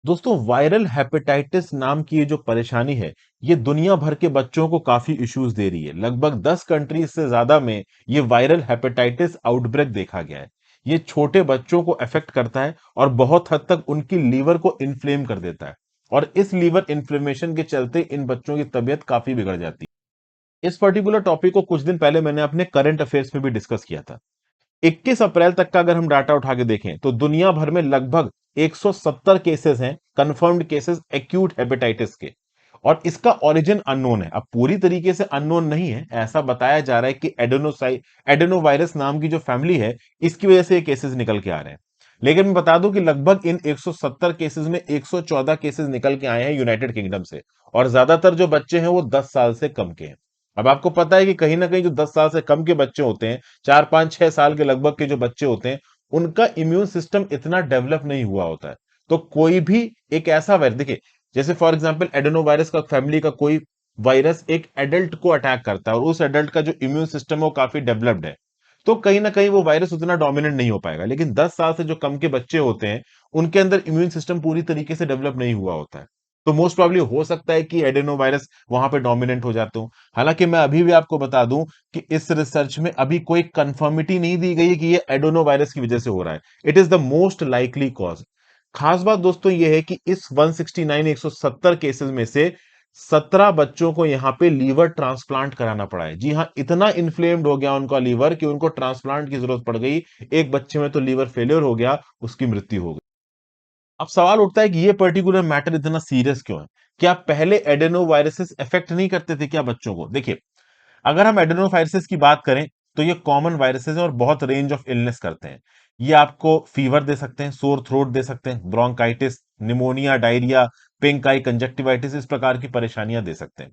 दोस्तों viral hepatitis नाम की ये जो परेशानी है ये दुनिया भर के बच्चों को काफी इश्यूज दे रही है। लगभग 10 कंट्रीज से ज्यादा में ये वायरल हेपेटाइटिस आउटब्रेक देखा गया है। ये छोटे बच्चों को अफेक्ट करता है और बहुत हद तक उनकी लीवर को इन्फ्लेम कर देता है और इस लीवर इन्फ्लेमेशन के चलते इन बच्चों की तबीयत काफी बिगड़ जाती है। इस पर्टिकुलर टॉपिक को कुछ दिन पहले मैंने अपने करंट अफेयर्स में भी डिस्कस किया था। 21 अप्रैल तक का अगर हम डाटा उठा के देखें तो दुनिया भर में लगभग 170 केसेस हैं, कंफर्म्ड केसेस एक्यूट हेपेटाइटिस के। और इसका ओरिजिन अननोन है, अब पूरी तरीके से अननोन नहीं है। ऐसा बताया जा रहा है कि एडेनोवायरस नाम की जो फैमिली है इसकी वजह से ये केसेस निकल के आ रहे हैं। लेकिन मैं बता दूं कि लगभग इन 170 केसेस में 114 केसेस निकल के आए हैं यूनाइटेड किंगडम से और ज्यादातर जो बच्चे हैं वो 10 साल से कम के हैं। अब आपको पता है कि कहीं ना कहीं जो 10 साल से कम के बच्चे होते हैं, 4 5 6 साल के लगभग के जो बच्चे होते हैं, उनका इम्यून सिस्टम इतना डेवलप नहीं हुआ होता है। तो कोई भी एक ऐसा वायरस, देखिए जैसे फॉर एग्जांपल एडेनोवायरस का फैमिली का कोई वायरस एक एडल्ट को अटैक करता है और उस एडल्ट का जो इम्यून सिस्टम है वो काफी डेवलप्ड है, तो कहीं ना कहीं वो वायरस उतना डोमिनेंट नहीं हो पाएगा। लेकिन 10 साल से जो कम के बच्चे होते हैं उनके अंदर इम्यून सिस्टम पूरी तरीके से डेवलप नहीं हुआ होता है। तो मोस्ट प्रॉब्ली हो सकता है कि एडेनोवायरस वहां पे डोमिनेंट हो जाते हो। हालांकि मैं अभी भी आपको बता दूं कि इस रिसर्च में अभी कोई कंफर्मिटी नहीं दी गई है कि ये एडोनो वायरस की वजह से हो रहा है। It is the most likely cause. खास बात दोस्तों ये है कि इस 169 केसेस में से 17 बच्चों को यहां पे लीवर ट्रांसप्लांट कराना पड़ा है। जी हां, इतना इन्फ्लेम्ड हो गया उनका लीवर कि उनको ट्रांसप्लांट की जरूरत पड़ गई। एक बच्चे में तो लीवर फेलियर हो गया, उसकी मृत्यु हो गई। अब सवाल उठता है कि ये पर्टिकुलर मैटर इतना सीरियस क्यों है? क्या पहले एडेनो वायरसेस इफेक्ट नहीं करते थे क्या बच्चों को? देखिए, अगर हम एडेनोवायरसेस की बात करें तो ये कॉमन वायरसेस हैं और बहुत रेंज ऑफ इलनेस करते हैं। ये आपको फीवर दे सकते हैं, सोर थ्रोट दे सकते हैं, ब्रोंकाइटिस, निमोनिया, डायरिया, पिंक आई कंजक्टिवाइटिस, इस प्रकार की परेशानियां दे सकते हैं।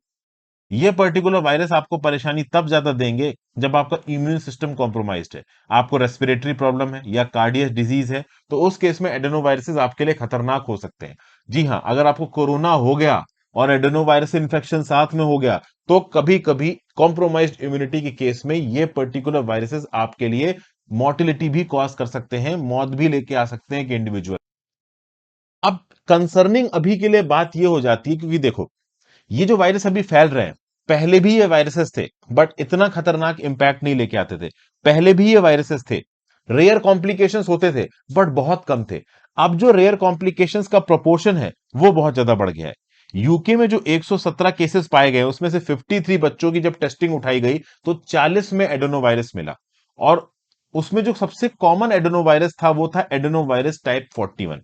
ये पर्टिकुलर वायरस आपको परेशानी तब ज्यादा देंगे जब आपका इम्यून सिस्टम कॉम्प्रोमाइज्ड है, आपको रेस्पिरेटरी प्रॉब्लम है या कार्डियक डिजीज है, तो उस केस में एडेनोवायरसेस आपके लिए खतरनाक हो सकते हैं। जी हाँ, अगर आपको कोरोना हो गया और एडेनोवायरस इन्फेक्शन साथ में हो गया तो कभी कभी कॉम्प्रोमाइज्ड इम्यूनिटी के केस में ये पर्टिकुलर वायरसेस आपके लिए मोर्टिलिटी भी कॉज कर सकते हैं, मौत भी लेके आ सकते हैं कि इंडिविजुअल। अब कंसर्निंग अभी के लिए बात ये हो जाती है क्योंकि देखो, ये जो वायरस अभी फैल रहे हैं, पहले भी ये वायरसेस थे बट इतना खतरनाक इंपैक्ट नहीं लेके आते थे। पहले भी ये वायरसेस थे, रेयर कॉम्प्लिकेशंस होते थे बट बहुत कम थे। अब जो रेयर कॉम्प्लिकेशंस का प्रोपोर्शन है वो बहुत ज्यादा बढ़ गया है। यूके में जो 117 केसेस पाए गए उसमें से 53 बच्चों की जब टेस्टिंग उठाई गई तो 40 में एडेनोवायरस मिला। और उसमें जो सबसे कॉमन एडेनोवायरस था वो था एडेनोवायरस टाइप 41।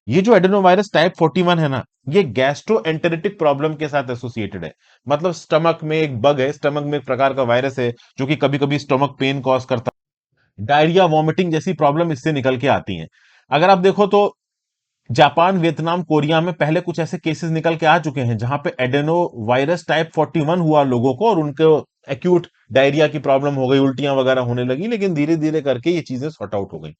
ये जो एडेनोवायरस टाइप 41 है ना, ये गैस्ट्रोएंटेरिटिक प्रॉब्लम के साथ एसोसिएटेड है। मतलब स्टमक में एक बग है, स्टमक में एक प्रकार का वायरस है जो कि कभी कभी स्टमक पेन कॉज करता है, डायरिया वॉमिटिंग जैसी प्रॉब्लम इससे निकल के आती हैं। अगर आप देखो तो जापान, वियतनाम, कोरिया में पहले कुछ ऐसे केसेस निकल के आ चुके हैं जहां पे एडेनो वायरस टाइप 41 हुआ लोगों को और उनको एक्यूट डायरिया की प्रॉब्लम हो गई, उल्टियां वगैरह होने लगी, लेकिन धीरे धीरे करके ये चीजें सॉर्ट आउट हो गई।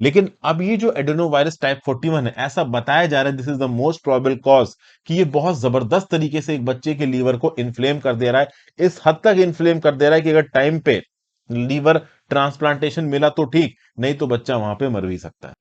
लेकिन अब ये जो एडेनोवायरस टाइप 41 है, ऐसा बताया जा रहा है this is the most probable cause कि ये बहुत जबरदस्त तरीके से एक बच्चे के लीवर को इन्फ्लेम कर दे रहा है। इस हद तक इन्फ्लेम कर दे रहा है कि अगर टाइम पे लीवर ट्रांसप्लांटेशन मिला तो ठीक, नहीं तो बच्चा वहां पे मर भी सकता है।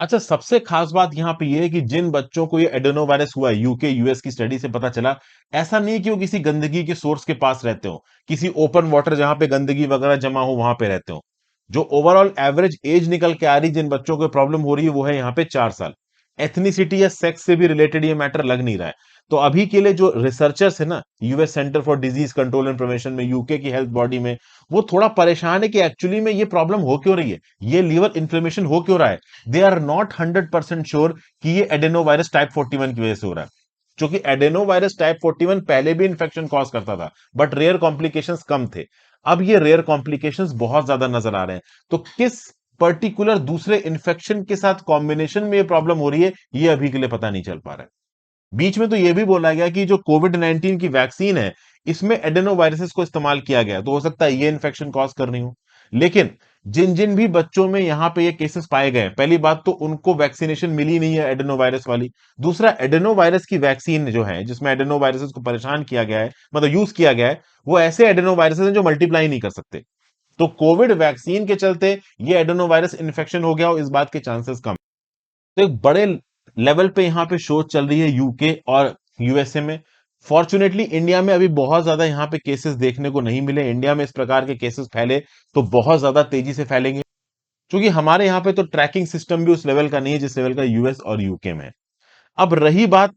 अच्छा, सबसे खास बात यहां पे ये है कि जिन बच्चों को ये एडेनोवायरस हुआ है, यूके यूएस की स्टडी से पता चला, ऐसा नहीं है कि वो किसी गंदगी के सोर्स के पास रहते हो, किसी ओपन वाटर जहां पे गंदगी वगैरह जमा हो वहां पे रहते हो। जो ओवरऑल एवरेज एज निकल के आ रही जिन बच्चों को प्रॉब्लम हो रही है वो है यहाँ पे 4 साल। एथनिसिटी या सेक्स से भी रिलेटेड ये मैटर लग नहीं रहा है। तो अभी के लिए जो रिसर्चर्स है ना, US centre for disease control and prevention में, यूके की हेल्थ बॉडी में, वो थोड़ा परेशान है कि एक्चुअली में ये प्रॉब्लम हो क्यों रही है, ये लीवर इन्फ्लेमेशन हो क्यों रहा है। दे आर नॉट 100% श्योर कि ये एडेनोवायरस टाइप 41 की वजह से हो रहा है। क्योंकि एडेनोवायरस टाइप 41 पहले भी इंफेक्शन कॉज करता था बट रेयर कॉम्प्लिकेशंस कम थे। अब ये रेयर कॉम्प्लिकेशंस बहुत ज्यादा नजर आ रहे हैं। तो किस पर्टिकुलर दूसरे इन्फेक्शन के साथ कॉम्बिनेशन में ये प्रॉब्लम हो रही है, ये अभी के लिए पता नहीं चल पा रहा है। बीच में तो यह भी बोला गया कि जो कोविड 19 की वैक्सीन है इसमें एडेनोवायरसेस को इस्तेमाल किया गया, तो हो सकता है ये इन्फेक्शन कॉज कर रही हो। लेकिन जिन जिन भी बच्चों में यहां पे ये केसेस पाए गए, पहली बात तो उनको वैक्सीनेशन मिली नहीं है एडेनोवायरस वाली। दूसरा, एडेनोवायरस की वैक्सीन जो है जिसमें एडेनोवायरसेस को परेशान किया गया है, मतलब यूज किया गया है, वो ऐसे एडेनोवायरसेस हैं जो मल्टीप्लाई नहीं कर सकते। तो कोविड वैक्सीन के चलते ये एडेनोवायरस इन्फेक्शन हो गया और इस बात के चांसेस कम। तो एक बड़े लेवल पे यहाँ पे शोध चल रही है यूके और यूएसए में। फॉर्चुनेटली इंडिया में अभी बहुत ज्यादा यहाँ पे केसेस देखने को नहीं मिले। इंडिया में इस प्रकार के केसेस फैले तो बहुत ज्यादा तेजी से फैलेंगे, क्योंकि हमारे यहाँ पे तो ट्रैकिंग सिस्टम भी उस लेवल का नहीं है जिस लेवल का यूएस और यूके में है। अब रही बात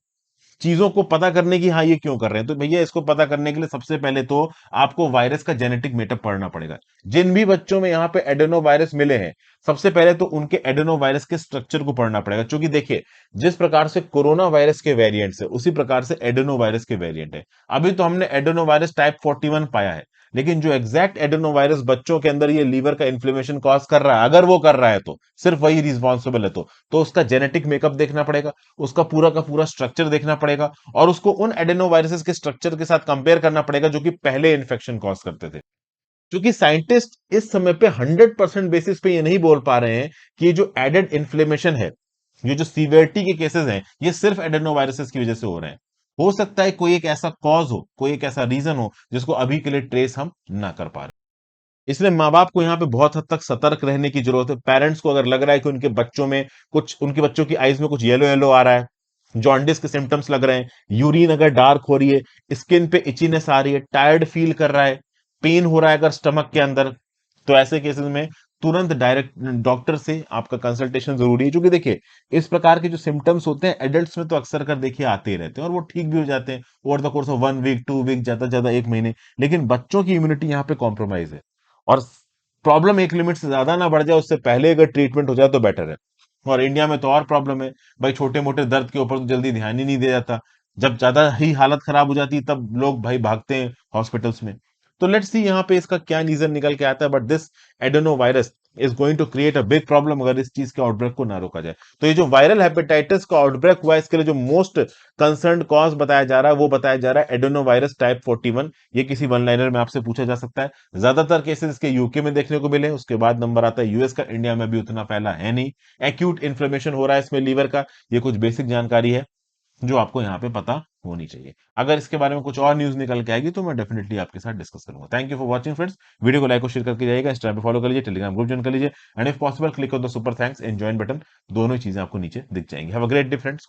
चीजों को पता करने की, हाँ ये क्यों कर रहे हैं, तो भैया इसको पता करने के लिए सबसे पहले तो आपको वायरस का जेनेटिक मेटअप पढ़ना पड़ेगा। जिन भी बच्चों में यहाँ पे एडेनो वायरस मिले हैं, सबसे पहले तो उनके एडेनो वायरस के स्ट्रक्चर को पढ़ना पड़ेगा। क्योंकि देखिए, जिस प्रकार से कोरोना वायरस के वेरिएंट्स है, उसी प्रकार से एडेनो वायरस के वेरिएंट है। अभी तो हमने एडेनो वायरस टाइप 41 पाया है, लेकिन जो एग्जैक्ट एडेनो वायरस बच्चों के अंदर ये लीवर का इन्फ्लेमेशन कॉज कर रहा है, अगर वो कर रहा है तो सिर्फ वही रिस्पॉन्सिबल है, तो उसका जेनेटिक मेकअप देखना पड़ेगा, उसका पूरा का पूरा स्ट्रक्चर देखना पड़ेगा, और उसको उन एडेनोवायरसेस के स्ट्रक्चर के साथ कंपेयर करना पड़ेगा जो कि पहले इन्फेक्शन कॉज करते थे। क्योंकि साइंटिस्ट इस समय पे 100% बेसिस पे ये नहीं बोल पा रहे हैं कि ये जो एडेड इन्फ्लेमेशन है, ये जो सीवियरिटी के केसेस हैं, ये सिर्फ एडेनोवायरसेस की वजह से हो रहे हैं। हो सकता है कोई एक ऐसा कॉज हो, कोई एक ऐसा रीजन हो जिसको अभी के लिए ट्रेस हम ना कर पा रहे। इसलिए माँ बाप को यहाँ पे बहुत हद तक सतर्क रहने की जरूरत है। पेरेंट्स को अगर लग रहा है कि उनके बच्चों में कुछ, उनके बच्चों की आईज में कुछ येलो येलो आ रहा है, जॉन्डिस के सिम्टम्स लग रहे हैं, यूरिन अगर डार्क हो रही है, स्किन पे इचीनेस आ रही है, टायर्ड फील कर रहा है, पेन हो रहा है अगर स्टमक के अंदर, तो ऐसे केसेस में तुरंत डायरेक्ट डॉक्टर से आपका कंसल्टेशन जरूरी है। क्योंकि देखिए, इस प्रकार के जो सिम्टम्स होते हैं एडल्ट्स में तो अक्सर कर देखिए आते ही रहते हैं, और वो ठीक भी हो जाते हैं over the course of 1 week 2 week, ज्यादा से ज्यादा 1 महीने। लेकिन बच्चों की इम्यूनिटी यहाँ पे कॉम्प्रोमाइज है, और प्रॉब्लम एक लिमिट से ज्यादा ना बढ़ जाए, उससे पहले अगर ट्रीटमेंट हो जाए तो बेटर है। और इंडिया में तो और प्रॉब्लम है भाई, छोटे मोटे दर्द के ऊपर तो जल्दी ध्यान ही नहीं दिया जाता। जब ज्यादा ही हालत खराब हो जाती है तब लोग भाई भागते हैं हॉस्पिटल्स में। तो लेट्स सी यहाँ पे इसका क्या रीजन निकल के आता है, but this adeno virus is going to create a big problem अगर इस चीज के आउटब्रेक को ना रोका जाए। तो ये जो वायरल हेपेटाइटिस का आउटब्रेक हुआ है, इसके लिए जो मोस्ट कंसर्न कॉज बताया जा रहा है, वो बताया जा रहा है एडेनो वायरस टाइप 41। ये किसी वन लाइनर में आपसे पूछा जा सकता है। ज्यादातर केसेस इसके यूके में देखने को मिले, उसके बाद नंबर आता है यूएस का। इंडिया में भी उतना फैला है नहीं। एक्यूट इन्फ्लेमेशन हो रहा है इसमें लीवर का, ये कुछ बेसिक जानकारी है जो आपको यहाँ पे पता होनी चाहिए। अगर इसके बारे में कुछ और न्यूज निकल के आएगी तो मैं डेफिनेटली आपके साथ डिस्कस करूंगा। Thank you for watching friends. Video को लाइक और शेयर करके जाइएगा, इंस्टाग्राम पे फॉलो कर लीजिए, टेलीग्राम ग्रुप ज्वाइन कर लीजिए, and if possible click on the super thanks and join button. दोनों ही चीजें आपको नीचे दिख जाएंगी। Have a great day friends.